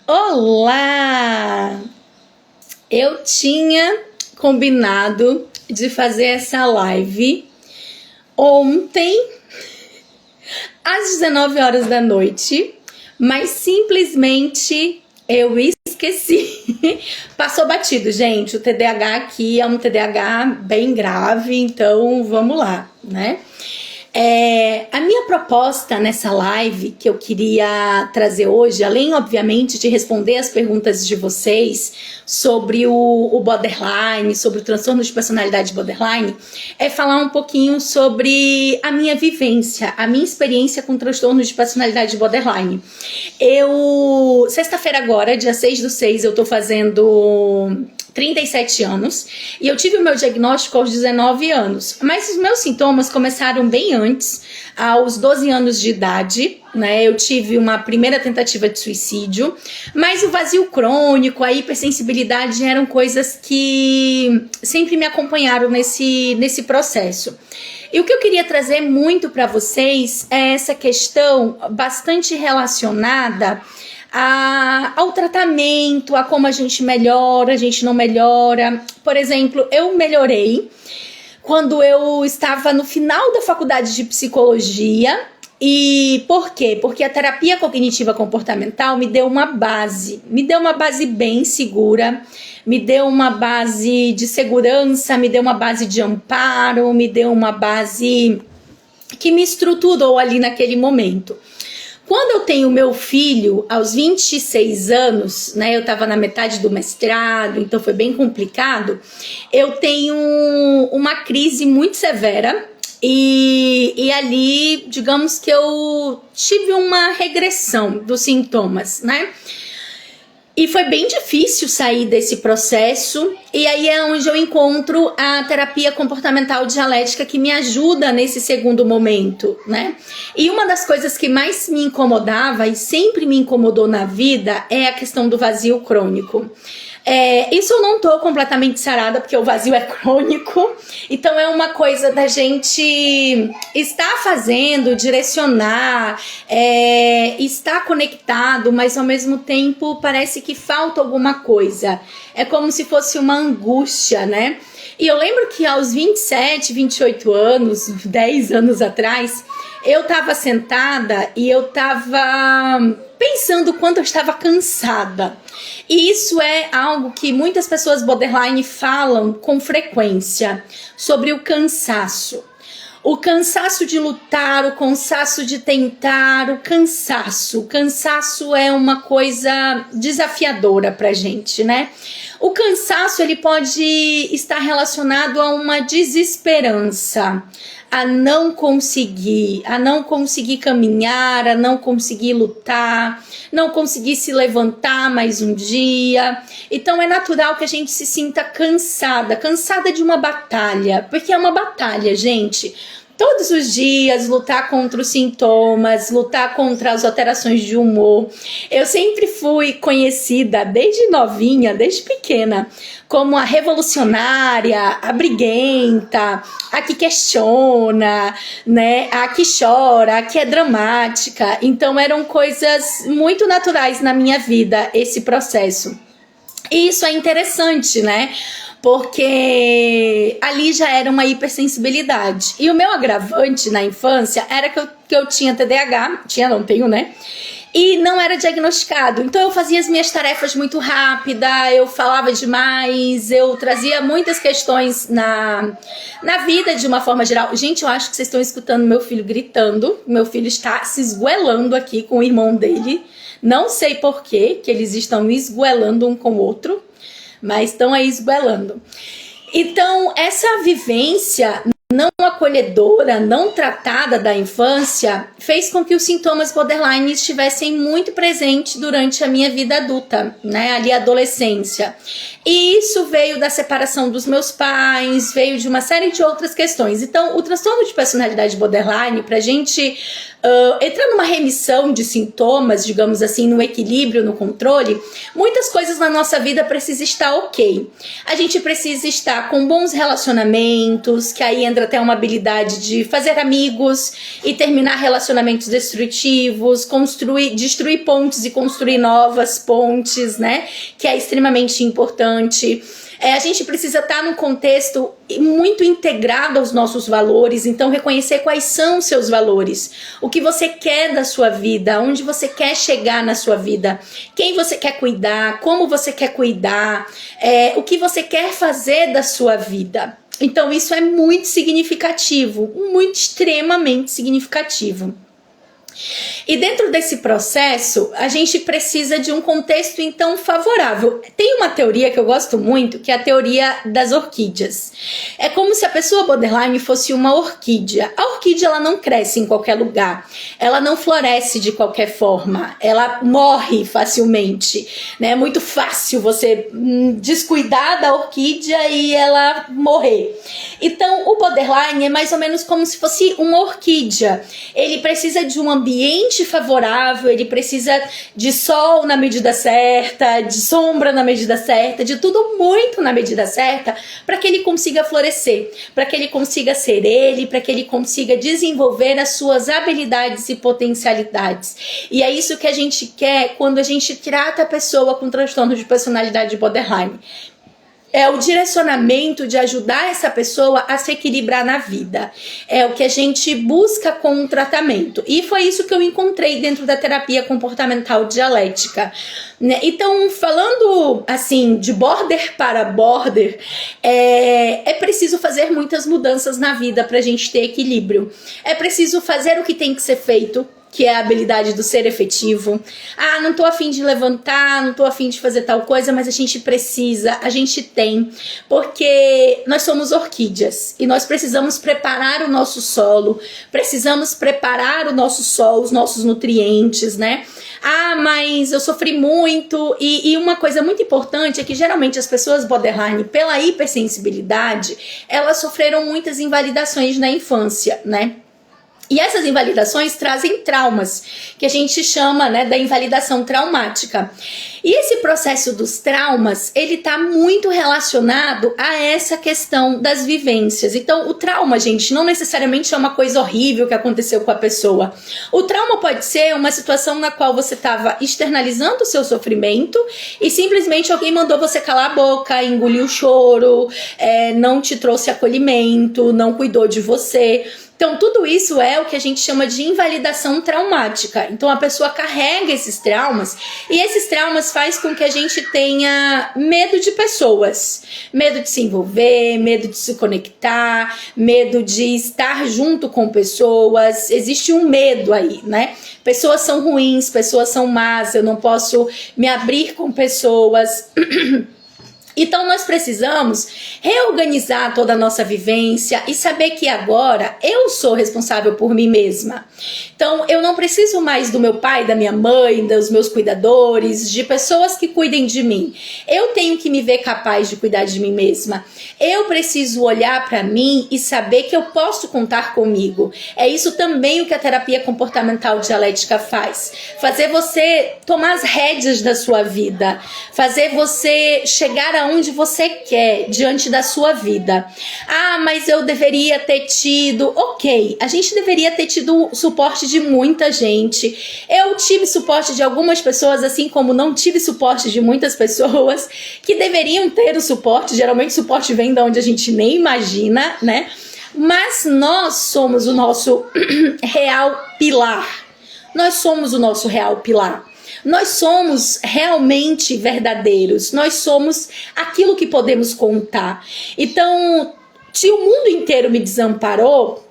Olá! Eu tinha combinado de fazer essa live ontem, às 19 horas da noite, mas simplesmente eu esqueci. Passou batido, gente. O TDAH aqui é um TDAH bem grave, então vamos lá, né? A minha proposta nessa live que eu queria trazer hoje, além obviamente de responder as perguntas de vocês sobre o borderline, sobre o transtorno de personalidade borderline, é falar um pouquinho sobre a minha vivência, a minha experiência com transtorno de personalidade borderline. Sexta-feira agora, dia 6/6, eu tô fazendo 37 anos e eu tive o meu diagnóstico aos 19 anos, mas os meus sintomas começaram bem antes, aos 12 anos de idade, né? Eu tive uma primeira tentativa de suicídio, mas o vazio crônico, a hipersensibilidade eram coisas que sempre me acompanharam nesse processo. E o que eu queria trazer muito para vocês é essa questão bastante relacionada ao tratamento, a como a gente melhora, a gente não melhora. Por exemplo, eu melhorei quando eu estava no final da faculdade de psicologia. E por quê? Porque a terapia cognitiva comportamental me deu uma base bem segura, me deu uma base de segurança, me deu uma base de amparo, me deu uma base que me estruturou ali naquele momento. Quando eu tenho meu filho, aos 26 anos, né, eu estava na metade do mestrado, então foi bem complicado, eu tenho uma crise muito severa e ali, digamos que eu tive uma regressão dos sintomas, né? E foi bem difícil sair desse processo, e aí é onde eu encontro a terapia comportamental dialética que me ajuda nesse segundo momento, né? E uma das coisas que mais me incomodava e sempre me incomodou na vida é a questão do vazio crônico. Isso eu não tô completamente sarada, porque o vazio é crônico, então é uma coisa da gente estar fazendo, direcionar, estar conectado, mas ao mesmo tempo parece que falta alguma coisa. É como se fosse uma angústia, né? E eu lembro que aos 27, 28 anos, 10 anos atrás, eu tava sentada e eu tava pensando o quanto eu estava cansada. E isso é algo que muitas pessoas borderline falam com frequência, sobre o cansaço. O cansaço de lutar, o cansaço de tentar, o cansaço. O cansaço é uma coisa desafiadora pra gente, né? O cansaço, ele pode estar relacionado a uma desesperança, a não conseguir caminhar, a não conseguir lutar, não conseguir se levantar mais um dia. Então é natural que a gente se sinta cansada de uma batalha, porque é uma batalha, gente. Todos os dias lutar contra os sintomas, lutar contra as alterações de humor. Eu sempre fui conhecida desde novinha, desde pequena, como a revolucionária, a briguenta, a que questiona, né? A que chora, a que é dramática. Então eram coisas muito naturais na minha vida, esse processo. E isso é interessante, né? Porque ali já era uma hipersensibilidade. E o meu agravante na infância era que eu tinha TDAH, não tenho, né? E não era diagnosticado. Então eu fazia as minhas tarefas muito rápida, eu falava demais, eu trazia muitas questões na vida de uma forma geral. Gente, eu acho que vocês estão escutando meu filho gritando. Meu filho está se esgoelando aqui com o irmão dele. Não sei por quê, que eles estão esgoelando um com o outro, mas estão aí esgoelando. Então, essa vivência não acolhedora, não tratada da infância, fez com que os sintomas borderline estivessem muito presentes durante a minha vida adulta, né, ali a adolescência. E isso veio da separação dos meus pais, veio de uma série de outras questões. Então, o transtorno de personalidade borderline, pra gente entrar numa remissão de sintomas, digamos assim, no equilíbrio, no controle, muitas coisas na nossa vida precisam estar ok. A gente precisa estar com bons relacionamentos, que aí entra até uma habilidade de fazer amigos e terminar relacionamentos destrutivos, destruir pontes e construir novas pontes, né? Que é extremamente importante. A gente precisa estar num contexto muito integrado aos nossos valores, então reconhecer quais são os seus valores, o que você quer da sua vida, onde você quer chegar na sua vida, quem você quer cuidar, como você quer cuidar, o que você quer fazer da sua vida. Então isso é muito significativo, muito extremamente significativo. E dentro desse processo, a gente precisa de um contexto, então, favorável. Tem uma teoria que eu gosto muito, que é a teoria das orquídeas. É como se a pessoa borderline fosse uma orquídea. A orquídea, ela não cresce em qualquer lugar. Ela não floresce de qualquer forma. Ela morre facilmente, né? É muito fácil você descuidar da orquídea e ela morrer. Então, o borderline é mais ou menos como se fosse uma orquídea. Ele precisa de um ambiente favorável, ele precisa de sol na medida certa, de sombra na medida certa, de tudo muito na medida certa, para que ele consiga florescer, para que ele consiga ser ele, para que ele consiga desenvolver as suas habilidades e potencialidades. E é isso que a gente quer quando a gente trata a pessoa com transtorno de personalidade borderline. É o direcionamento de ajudar essa pessoa a se equilibrar na vida. É o que a gente busca com o tratamento. E foi isso que eu encontrei dentro da terapia comportamental dialética. Então, falando assim, de border para border, é preciso fazer muitas mudanças na vida para a gente ter equilíbrio. É preciso fazer o que tem que ser feito, que é a habilidade do ser efetivo. Ah, não tô afim de levantar, não tô afim de fazer tal coisa, mas a gente precisa, a gente tem, porque nós somos orquídeas e nós precisamos preparar o nosso solo, precisamos preparar o nosso sol, os nossos nutrientes, né? Ah, mas eu sofri muito, e uma coisa muito importante é que geralmente as pessoas borderline, pela hipersensibilidade, elas sofreram muitas invalidações na infância, né? E essas invalidações trazem traumas, que a gente chama, né, da invalidação traumática. E esse processo dos traumas, ele tá muito relacionado a essa questão das vivências. Então, o trauma, gente, não necessariamente é uma coisa horrível que aconteceu com a pessoa. O trauma pode ser uma situação na qual você estava externalizando o seu sofrimento e simplesmente alguém mandou você calar a boca, engoliu o choro, não te trouxe acolhimento, não cuidou de você. Então, tudo isso é o que a gente chama de invalidação traumática. Então, a pessoa carrega esses traumas e esses traumas faz com que a gente tenha medo de pessoas. Medo de se envolver, medo de se conectar, medo de estar junto com pessoas. Existe um medo aí, né? Pessoas são ruins, pessoas são más, eu não posso me abrir com pessoas. Então nós precisamos reorganizar toda a nossa vivência e saber que agora eu sou responsável por mim mesma. Então eu não preciso mais do meu pai, da minha mãe, dos meus cuidadores, de pessoas que cuidem de mim. Eu tenho que me ver capaz de cuidar de mim mesma. Eu preciso olhar para mim e saber que eu posso contar comigo. É isso também o que a terapia comportamental dialética faz. Fazer você tomar as rédeas da sua vida. Fazer você chegar aonde você quer diante da sua vida. Ah, mas eu deveria ter tido... Ok, a gente deveria ter tido o suporte de muita gente. Eu tive suporte de algumas pessoas, assim como não tive suporte de muitas pessoas que deveriam ter o suporte. Geralmente o suporte vem de onde a gente nem imagina, né? Mas nós somos o nosso real pilar. Nós somos o nosso real pilar. Nós somos realmente verdadeiros. Nós somos aquilo que podemos contar. Então, se o mundo inteiro me desamparou,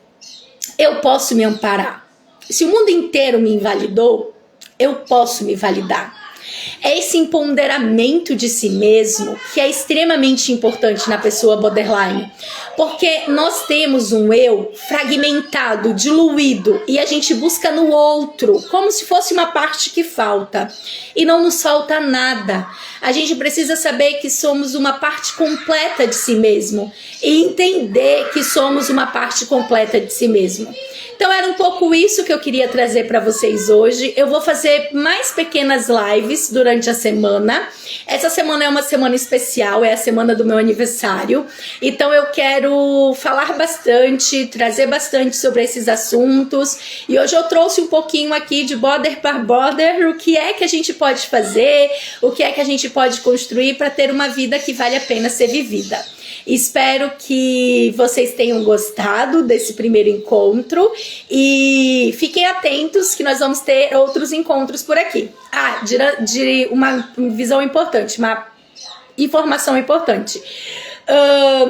eu posso me amparar. Se o mundo inteiro me invalidou, eu posso me validar. É esse empoderamento de si mesmo que é extremamente importante na pessoa borderline. Porque nós temos um eu fragmentado, diluído, e a gente busca no outro, como se fosse uma parte que falta. E não nos falta nada. A gente precisa saber que somos uma parte completa de si mesmo e entender que somos uma parte completa de si mesmo. Então era um pouco isso que eu queria trazer para vocês hoje. Eu vou fazer mais pequenas lives durante a semana. Essa semana é uma semana especial, é a semana do meu aniversário. Então eu quero falar bastante, trazer bastante sobre esses assuntos. E hoje eu trouxe um pouquinho aqui de border par border, o que é que a gente pode fazer, o que é que a gente pode construir para ter uma vida que vale a pena ser vivida. Espero que vocês tenham gostado desse primeiro encontro e fiquem atentos que nós vamos ter outros encontros por aqui. De uma visão importante, uma informação importante.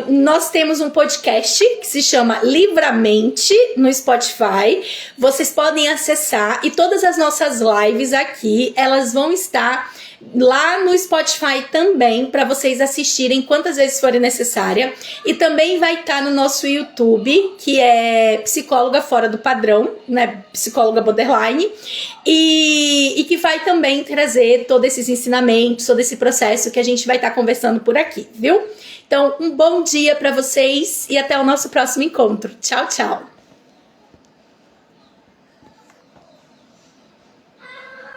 Nós temos um podcast que se chama Livramente no Spotify. Vocês podem acessar e todas as nossas lives aqui, elas vão estar lá no Spotify também, para vocês assistirem quantas vezes forem necessária. E também vai estar no nosso YouTube, que é Psicóloga Fora do Padrão, né? Psicóloga Borderline. E que vai também trazer todos esses ensinamentos, todo esse processo que a gente vai estar conversando por aqui, viu? Então, um bom dia para vocês e até o nosso próximo encontro. Tchau, tchau!